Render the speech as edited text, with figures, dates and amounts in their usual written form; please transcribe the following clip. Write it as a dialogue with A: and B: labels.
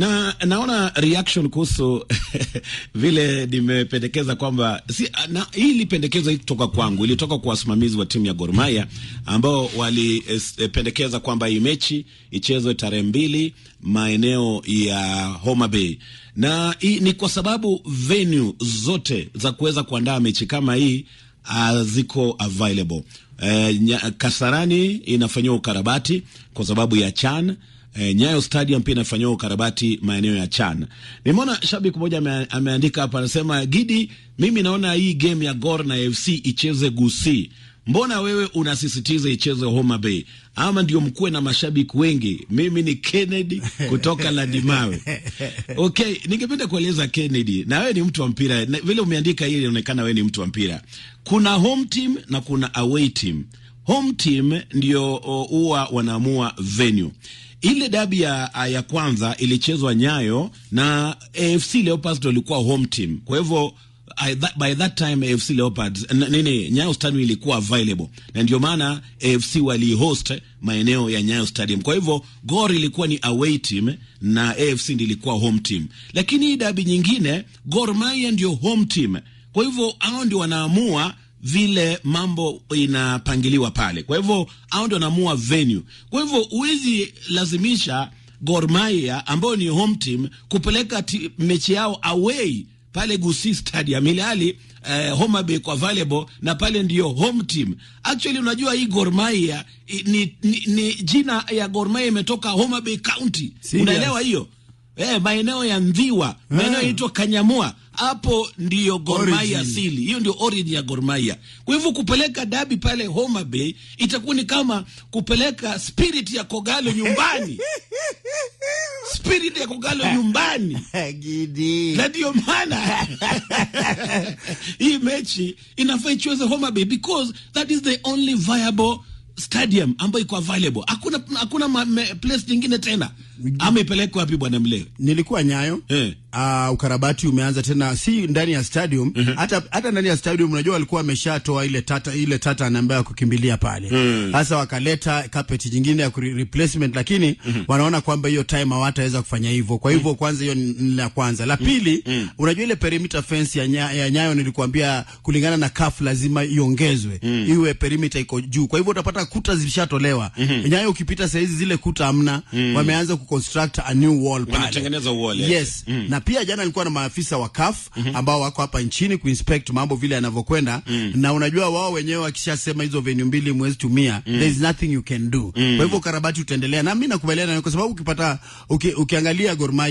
A: Na naona reaction kuhusu vile nimependekeza kwamba hili pendekezo kutoka kwangu, ilitoka kwa wasimamizi wa timu ya Gor Mahia ambao walipendekeza kwamba hii mechi ichezwe tarehe 2 maeneo ya Homa Bay. Na ni kwa sababu venue zote za kuweza kuandaa mechi kama hii ziko available. Kasarani inafanywa ukarabati kwa sababu ya CHAN. Nyayo Stadium pia inafanywa ukarabati maeneo ya CHAN. Nimeona shabiki mmoja ameandika hapa, anasema Gidi, mimi naona hii game ya Gor na AFC icheze Gusii. Mbona wewe unasisitiza icheze Homa Bay? Ama ndio mkuwe na mashabiki wengi? Mimi ni Kennedy kutoka Ladimawe. Okay, ningependa kueleza Kennedy, na wewe ni mtu wa mpira. Vile umeandika hili inaonekana wewe ni mtu wa mpira. Kuna home team na kuna away team. Home team ndio huwa wanaamua venue. Ile dabi ya kwanza ilichezwa Nyayo na AFC Leopards ndio ilikuwa home team. Kwa hivyo by that time AFC Leopards Nyayo Stadium ilikuwa available, na ndio maana AFC wali host maeneo ya Nyayo Stadium. Kwa hivyo Gor ilikuwa ni away team na AFC ndio ilikuwa home team. Lakini hii dabi nyingine Gor Mahia ndio home team. Kwa hivyo hao ndio wanaamua vile mambo inapangiliwa pale. Kwa hivyo hao ndio wanaamua venue. Kwa hivyo huwezi lazimisha Gor Mahia ambao ni home team kupeleka mechi yao away pale Gusii Stadium, ilhali Homa Bay kwa available na pale ndio home team. Actually unajua hii Gor Mahia ni jina ya Gor Mahia imetoka Homa Bay County. Unaelewa hiyo? Maeneo ya Ndhiwa, maeneo yaitwa Kanyamua, hapo ndio Gor Mahia asili. Hiyo ndio origin ya Gor Mahia. Kwa hivyo kupeleka dabi pale Homa Bay itakuwa ni kama kupeleka spirit ya Kogalo nyumbani. Spirit ya Kogalo nyumbani.
B: Gidi.
A: Na ndio maana hii mechi inafaa ichezwe Homa Bay because that is the only viable stadium ambayo iko available. Hakuna place nyingine tena. Amepeleka wapi bwana Mleo?
B: Nilikuwa Nyayo. Ukarabati umeanza tena, si ndani ya stadium. Hata ndani ya stadium unajua walikuwa wameshatoa ile tata ambayo ya kukimbilia pale. Sasa wakaleta carpet nyingine ya replacement, lakini wanaona kwamba hiyo time hawataweza kufanya hivyo. Kwa hivyo kwanza hiyo ni la kwanza. La pili, unajua ile perimeter fence ya Nyayo nilikuambia kulingana na CAF lazima iongezwe. Iwe perimeter iko juu. Kwa hivyo utapata kuta zilishatolewa. Nyayo ukipita saa hizi zile kuta hamna. Wameanza construct a new wall pale.
A: Wanatengeneza wall.
B: Yes. Na pia jana nilikuwa na maafisa wa CAF ambao wako hapa nchini kuinspect mambo vile yanavyokwenda. Na unajua wao wenyewe wakishasema hizo venue mbili mwezi tumia, there is nothing you can do. Kwa hivyo karabati utaendelea. Na mimi nakubaliana kwa sababu ukipata ukiangalia Gor Mahia